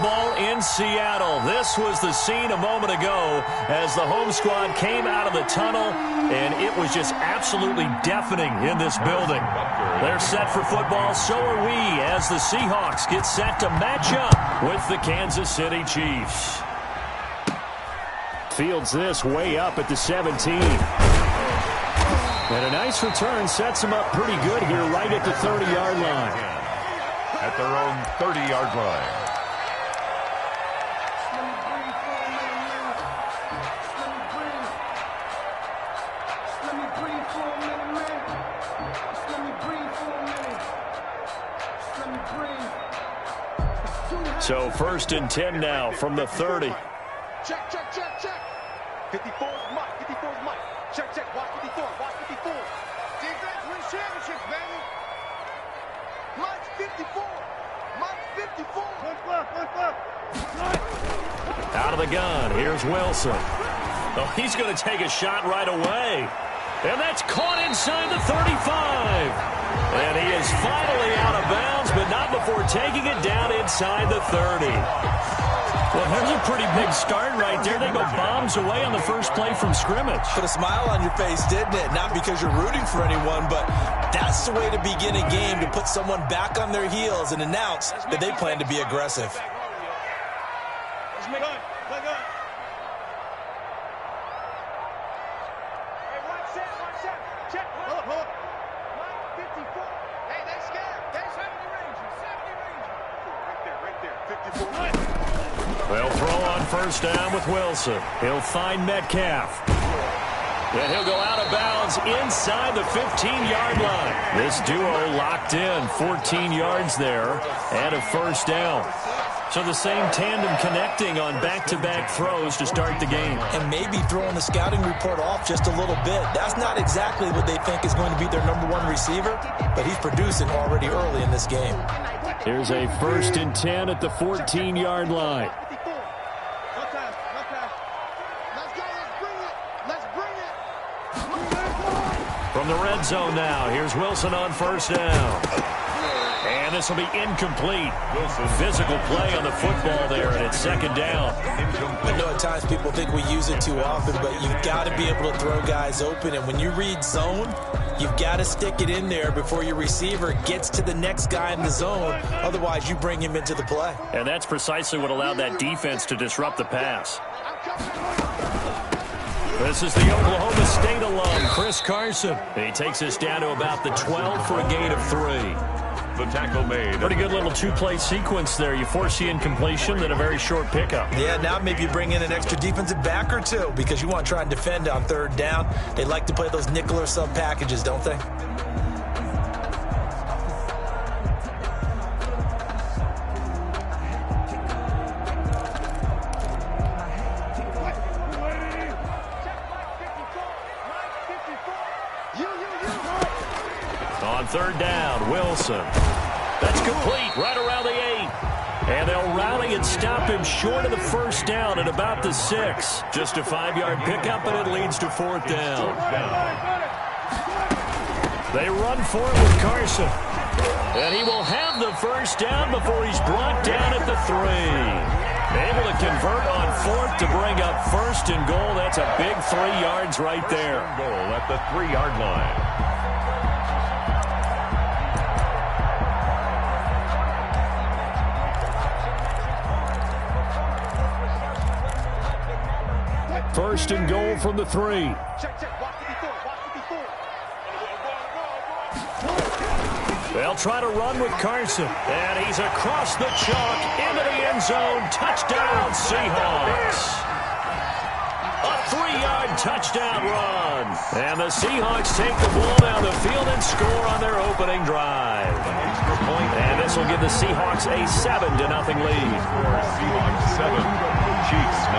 football in Seattle. This was the scene a moment ago as the home squad came out of the tunnel, and it was just absolutely deafening in this building. They're set for football, so are we, as the Seahawks get set to match up with the Kansas City Chiefs. Fields this way up at the 17. And a nice return sets him up pretty good here right at the 30-yard line. At their own 30-yard line. So 1st and 10 now from the 30. Check, check, check, check. 54's Mike, 54's Mike. Check, check, watch 54, watch 54. Defense wins championships, baby. Mike's 54. Mike's 54. Out of the gun, here's Wilson. Oh, he's going to take a shot right away. And that's caught inside the 35. And he is finally out of bounds, but not before taking it down inside the 30. Well, there's a pretty big start right there. They go bombs away on the first play from scrimmage. Put a smile on your face, didn't it? Not because you're rooting for anyone, but that's the way to begin a game, to put someone back on their heels and announce that they plan to be aggressive. They'll throw on first down with Wilson. He'll find Metcalf. And he'll go out of bounds inside the 15-yard line. This duo locked in, 14 yards there, and a first down. So the same tandem connecting on back-to-back throws to start the game. And maybe throwing the scouting report off just a little bit. That's not exactly what they think is going to be their #1 receiver, but he's producing already early in this game. Here's a 1st and 10 at the 14-yard line. From the red zone now, here's Wilson on first down. And this will be incomplete. Physical play on the football there, and it's 2nd down. I know at times people think we use it too often, but you've got to be able to throw guys open. And when you read zone, you've got to stick it in there before your receiver gets to the next guy in the zone. Otherwise, you bring him into the play. And that's precisely what allowed that defense to disrupt the pass. This is the Oklahoma State alum, Chris Carson. He takes us down to about the 12 for a gain of 3. The tackle made. Pretty good little two-play sequence there. You force the incompletion, then a very short pickup. Yeah, now maybe you bring in an extra defensive back or two because you want to try and defend on 3rd down. They like to play those nickel or sub packages, don't they? On 3rd down, Wilson. That's complete right around the 8. And they'll rally and stop him short of the first down at about the 6. Just a 5-yard pickup, and it leads to 4th down. They run for it with Carson. And he will have the first down before he's brought down at the 3. Able to convert on 4th to bring up 1st and goal. That's a big 3 yards right there. Goal at the 3-yard line. 1st and goal from the 3. Check, check, watch 54, watch 54. They'll try to run with Carson. And he's across the chalk into the end zone. Touchdown, Seahawks. A 3-yard touchdown run. And the Seahawks take the ball down the field and score on their opening drive. And this will give the Seahawks a 7-0 lead. Seahawks 7, Chiefs 0.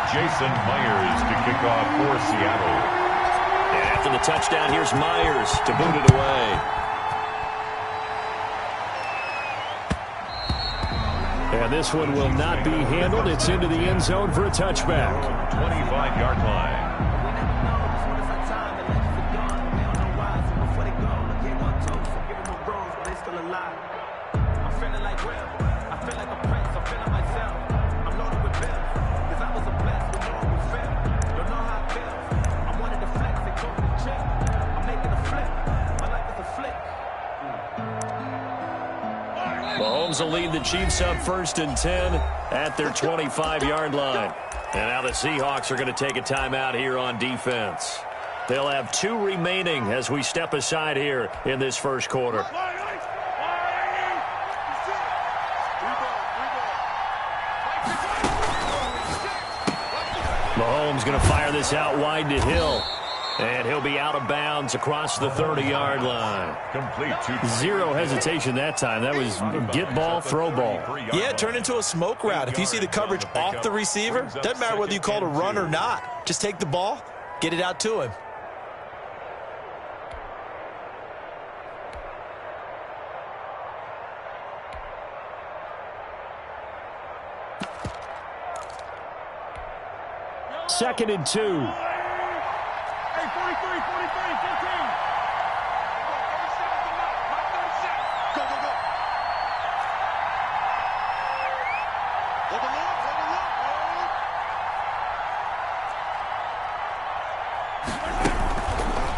Jason Myers to kick off for Seattle. And after the touchdown, here's Myers to boot it away. And this one will not be handled. It's into the end zone for a touchback. 25-yard line. Mahomes will lead the Chiefs up 1st and 10 at their 25-yard line. And now the Seahawks are going to take a timeout here on defense. They'll have 2 remaining as we step aside here in this first quarter. Mahomes going to fire this out wide to Hill. And he'll be out of bounds across the 30-yard line. Complete. Zero hesitation that time. That was get ball, throw ball. Yeah, turn into a smoke route. If you see the coverage off the receiver, doesn't matter whether you call it a run or not. Just take the ball, get it out to him. Second and 2. Hey, 43, 43, 15. Go, go, go.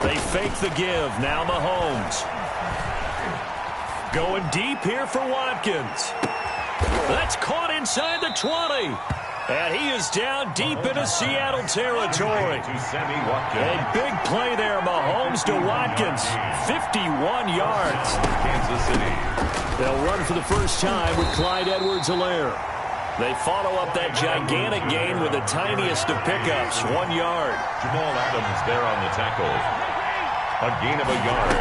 They fake the give. Now Mahomes. Going deep here for Watkins. That's caught inside the 20. And he is down deep into Seattle territory. A big play there, Mahomes to Watkins. 51 yards. Kansas City. They'll run for the first time with Clyde Edwards-Helaire. They follow up that gigantic gain with the tiniest of pickups, 1 yard. Jamal Adams there on the tackle. A gain of a yard.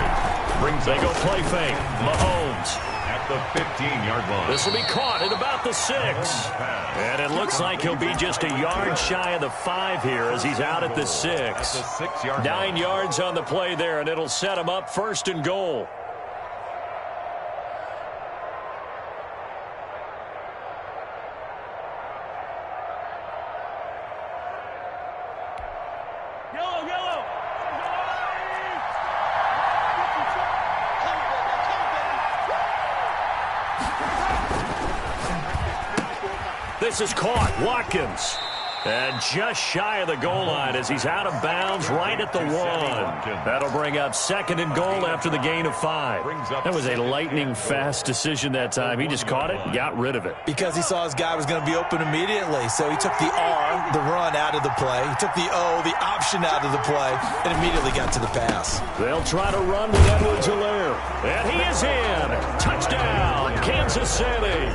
They go play fake. Mahomes. At the 15-yard line. This will be caught at about the 6. And it looks like he'll be just a yard shy of the 5 here as he's out at the 6. 9 yards on the play there, and it'll set him up 1st and goal. This is caught. Watkins. And just shy of the goal line as he's out of bounds right at the 1. That'll bring up 2nd and goal after the gain of 5. That was a lightning-fast decision that time. He just caught it and got rid of it. Because he saw his guy was going to be open immediately. So he took the R, the run, out of the play. He took the O, the option, out of the play, and immediately got to the pass. They'll try to run with Edwards-Helaire. And he is in. Touchdown, Kansas City.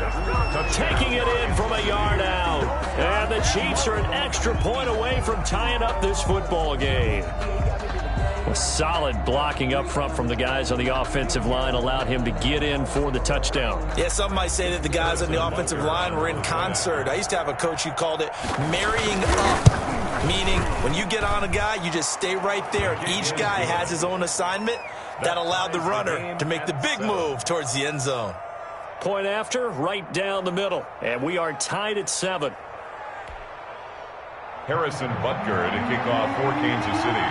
Taking it in from a yard out. And the Chiefs are an extra point away from tying up this football game. A solid blocking up front from the guys on the offensive line allowed him to get in for the touchdown. Yeah, some might say that the guys on the offensive line were in concert. I used to have a coach who called it marrying up, meaning when you get on a guy, you just stay right there. Each guy has his own assignment. That allowed the runner to make the big move towards the end zone. Point after, right down the middle. And we are tied at 7. Harrison Butker to kick off for Kansas City.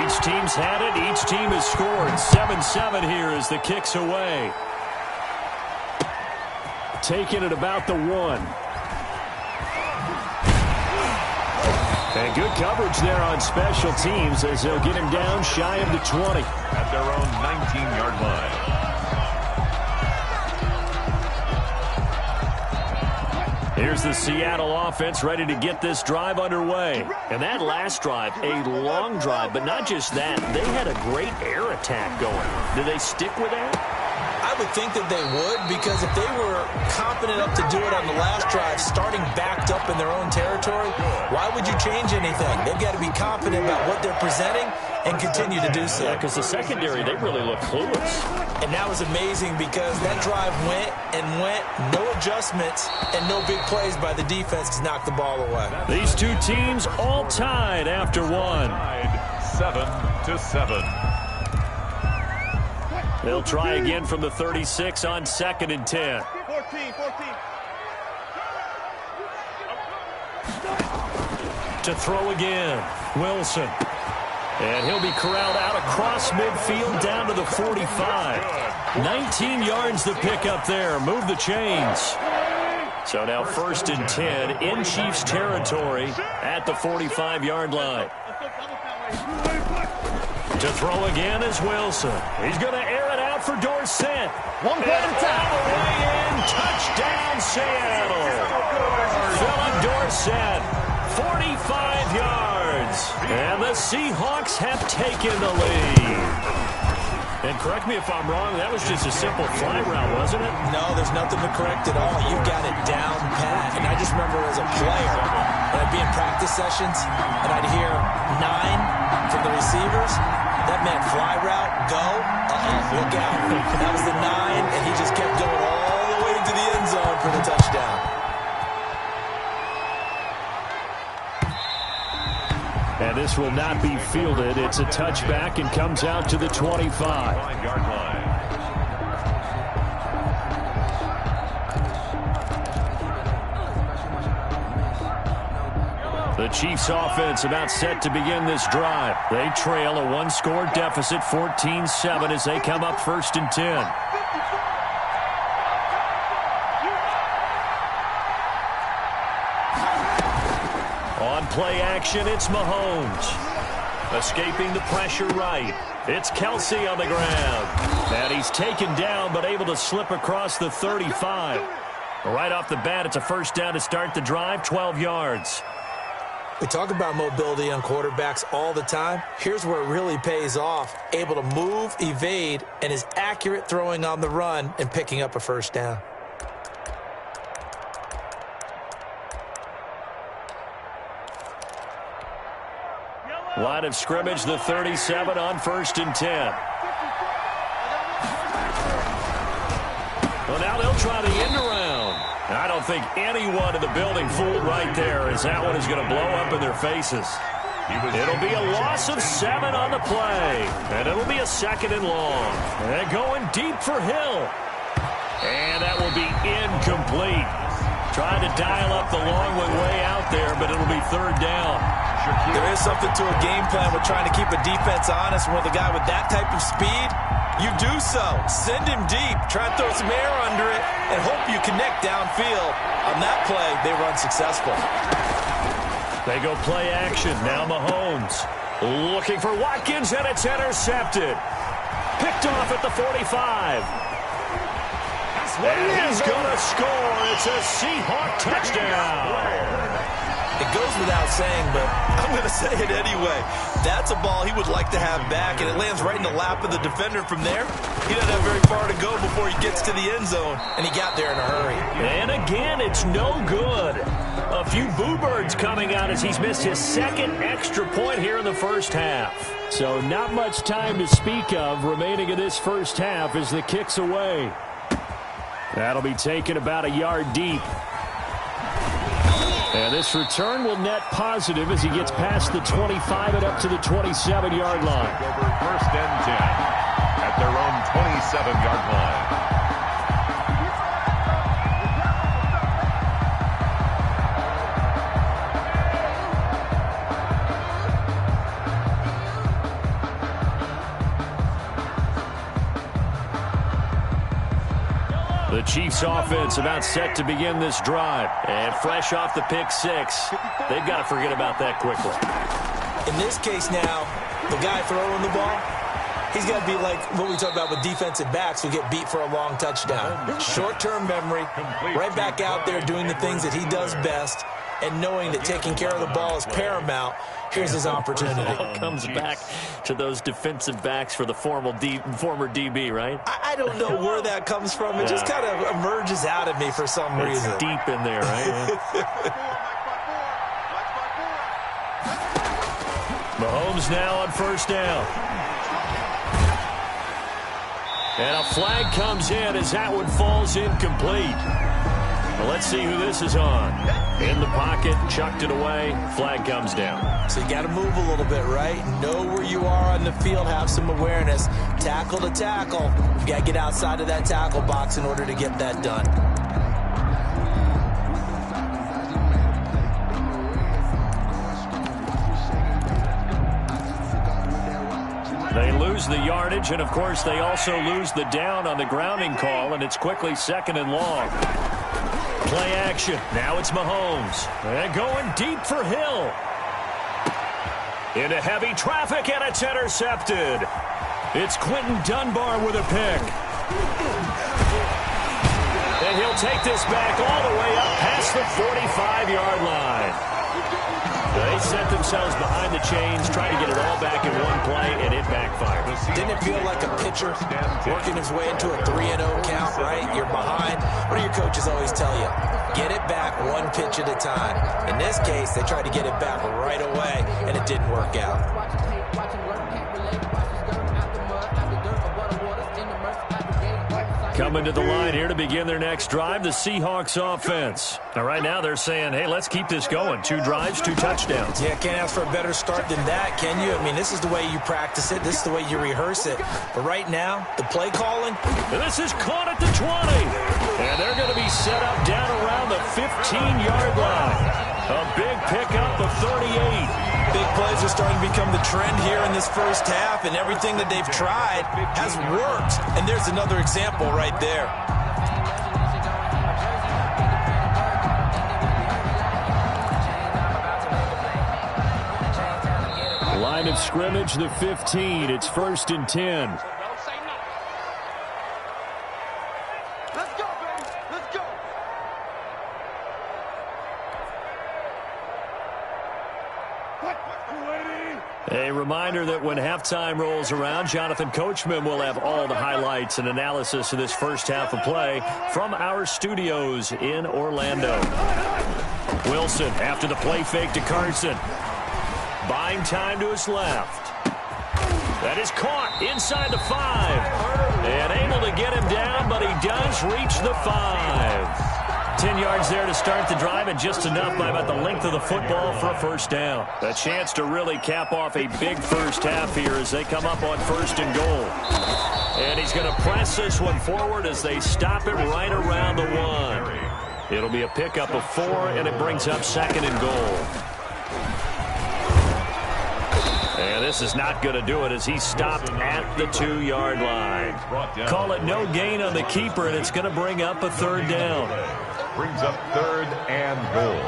Each team's had it. Each team has scored. 7-7 here as the kick's away. Taking it about the 1. And good coverage there on special teams as they'll get him down shy of the 20. At their own 19-yard line. Here's the Seattle offense ready to get this drive underway. And that last drive, a long drive, but not just that. They had a great air attack going. Did they stick with that? I would think that they would, because if they were confident enough to do it on the last drive, starting backed up in their own territory, why would you change anything? They've got to be confident about what they're presenting and continue to do so. Yeah, because the secondary, they really look clueless. And that was amazing because that drive went and went, no adjustments, and no big plays by the defense to knock the ball away. These two teams all tied after 1. 7-7. They'll try again from the 36 on 2nd and 10. 14. To throw again, Wilson. And he'll be corralled out across midfield down to the 45. 19 yards the pick up there. Move the chains. So now 1st and 10 in Chiefs territory at the 45-yard line. To throw again is Wilson. He's going to air it out for Dorsett. One play at a time. Seattle. Philip Dorsett, 45 yards. And the Seahawks have taken the lead. And correct me if I'm wrong, that was just a simple fly route, wasn't it? No, there's nothing to correct at all. You got it down pat. And I just remember as a player, when I'd be in practice sessions, and I'd hear 9 from the receivers, that meant fly route, go, look out. That was the 9, and he just kept going all the way to the end zone for the touchdown. And this will not be fielded. It's a touchback and comes out to the 25. 5-yard line. The Chiefs offense about set to begin this drive. They trail a one-score deficit, 14-7, as they come up 1st and 10. On play action, it's Mahomes. Escaping the pressure right. It's Kelsey on the ground. And he's taken down, but able to slip across the 35. Right off the bat, it's a first down to start the drive, 12 yards. We talk about mobility on quarterbacks all the time. Here's where it really pays off. Able to move, evade, and is accurate throwing on the run and picking up a first down. Line of scrimmage, the 37 on 1st and 10. Well, now they'll try the end around. I don't think anyone in the building fooled right there, as that one is going to blow up in their faces. It'll be a loss of 7 on the play, and it'll be a 2nd and long. And going deep for Hill. And that will be incomplete. Trying to dial up the long one way out there, but it'll be 3rd down. There is something to a game plan with trying to keep a defense honest. With a guy with that type of speed, you do so. Send him deep. Try and throw some air under it and hope you connect downfield. On that play, they run successful. They go play action. Now Mahomes looking for Watkins, and it's intercepted. Picked off at the 45. And he's going to score. It's a Seahawk touchdown. It goes without saying, but I'm going to say it anyway. That's a ball he would like to have back, and it lands right in the lap of the defender from there. He doesn't have very far to go before he gets to the end zone, and he got there in a hurry. And again, it's no good. A few boo birds coming out as he's missed his 2nd extra point here in the first half. So not much time to speak of remaining in this first half as the kick's away. That'll be taken about a yard deep. And this return will net positive as he gets past the 25 and up to the 27-yard line. Over 1st and 10 at their own 27-yard line. The Chiefs offense about set to begin this drive. And fresh off the pick 6, they've got to forget about that quickly. In this case now, the guy throwing the ball, he's got to be like what we talk about with defensive backs who get beat for a long touchdown. Short-term memory, right back out there doing the things that he does best, and knowing that taking care of the ball is paramount. Here's his opportunity. It all comes back to those defensive backs for the former DB, right? I don't know where that comes from. It just kind of emerges out of me for some reason. It's deep in there, right? Mahomes now on 1st down. And a flag comes in as that one falls incomplete. Well, let's see who this is on. In the pocket, chucked it away, flag comes down. So you got to move a little bit, right? Know where you are on the field, have some awareness. Tackle to tackle. You got to get outside of that tackle box in order to get that done. They lose the yardage, and of course they also lose the down on the grounding call, and it's quickly 2nd and long. Play action. Now it's Mahomes. And going deep for Hill. Into heavy traffic, and it's intercepted. It's Quentin Dunbar with a pick. And he'll They'll take this back all the way up past the 45-yard line. They set themselves behind the chains, trying to get it all back in one play, and it backfired. Didn't it feel like a pitcher working his way into a 3-0 count, right? You're behind. What do your coaches always tell you? Get it back one pitch at a time. In this case, they tried to get it back right away, and it didn't work out. Coming to the line here to begin their next drive, the Seahawks offense. Now, right now, they're saying, hey, let's keep this going. 2 drives, 2 touchdowns. Yeah, can't ask for a better start than that, can you? I mean, this is the way you practice it. This is the way you rehearse it. But right now, the play calling. And this is caught at the 20. And they're going to be set up down around the 15-yard line. A big pickup of 38. Big plays are starting to become the trend here in this first half, and everything that they've tried has worked. And there's another example right there. Line of scrimmage, the 15. It's 1st and 10. Let's go, baby. Let's go. A reminder that when halftime rolls around, Jonathan Coachman will have all the highlights and analysis of this first half of play from our studios in Orlando. Wilson after the play fake to Carson. Buying time to his left. That is caught inside the 5. And able to get him down, but he does reach the 5. 10 yards there to start the drive, and just enough by about the length of the football for a first down. A chance to really cap off a big first half here as they come up on 1st and goal. And he's going to press this one forward as they stop it right around the 1. It'll be a pickup of 4, and it brings up 2nd and goal. And this is not going to do it as he's stopped at the 2-yard line. Call it no gain on the keeper, and it's going to bring up a 3rd down. Brings up 3rd and goal.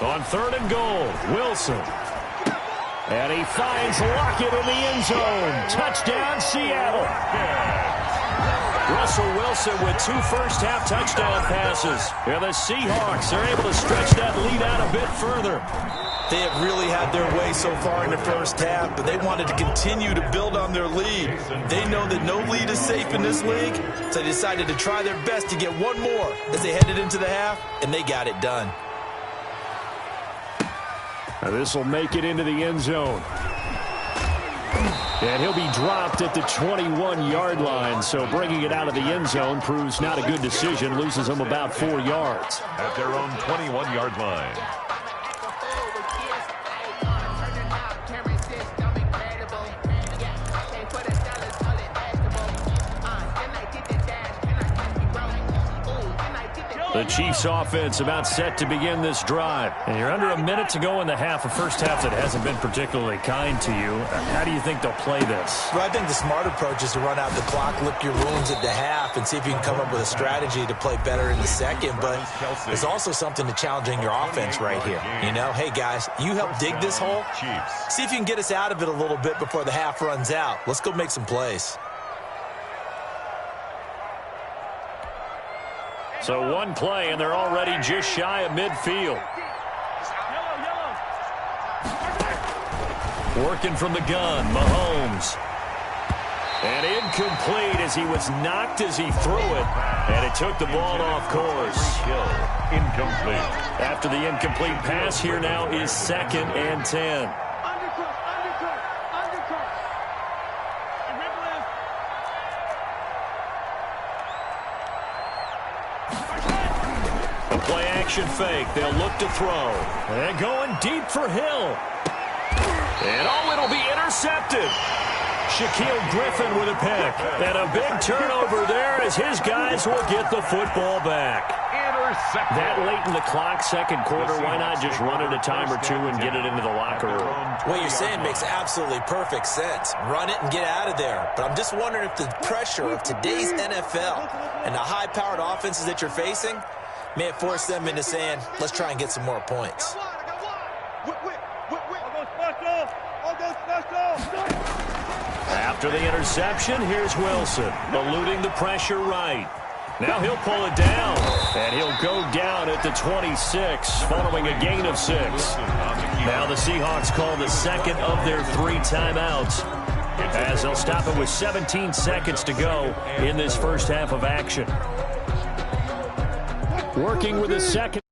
19, On 3rd and goal, Wilson. And he finds Lockett in the end zone. Touchdown, Seattle. Russell Wilson with 2 first-half touchdown passes. And the Seahawks are able to stretch that lead out a bit further. They have really had their way so far in the first half, but they wanted to continue to build on their lead. They know that no lead is safe in this league, so they decided to try their best to get one more as they headed into the half, and they got it done. Now this will make it into the end zone. And he'll be dropped at the 21-yard line, so bringing it out of the end zone proves not a good decision, loses him about 4 yards. At their own 21-yard line. The Chiefs offense about set to begin this drive. And you're under a minute to go in the half, a first half that hasn't been particularly kind to you. How do you think they'll play this? Well, I think the smart approach is to run out the clock, lick your wounds at the half, and see if you can come up with a strategy to play better in the second. But there's also something to challenging your offense right here. You know, hey, guys, you help dig this hole. Chiefs. See if you can get us out of it a little bit before the half runs out. Let's go make some plays. So 1 play, and they're already just shy of midfield. Working from the gun, Mahomes. And incomplete as he was knocked as he threw it. And it took the ball off course. Incomplete. After the incomplete pass, here now is 2nd and 10. Play-action fake. They'll look to throw. And going deep for Hill. And it'll be intercepted. Shaquille Griffin with a pick. And a big turnover there as his guys will get the football back. Intercepted. That late in the clock, second quarter, why not just run it a time or 2 and get it into the locker room? What you're saying makes absolutely perfect sense. Run it and get out of there. But I'm just wondering if the pressure of today's NFL and the high-powered offenses that you're facing may have forced them into saying, let's try and get some more points. After the interception, here's Wilson, eluding the pressure right. Now he'll pull it down, and he'll go down at the 26, following a gain of 6. Now the Seahawks call the second of their 3 timeouts, as they'll stop it with 17 seconds to go in this first half of action. Working with a second.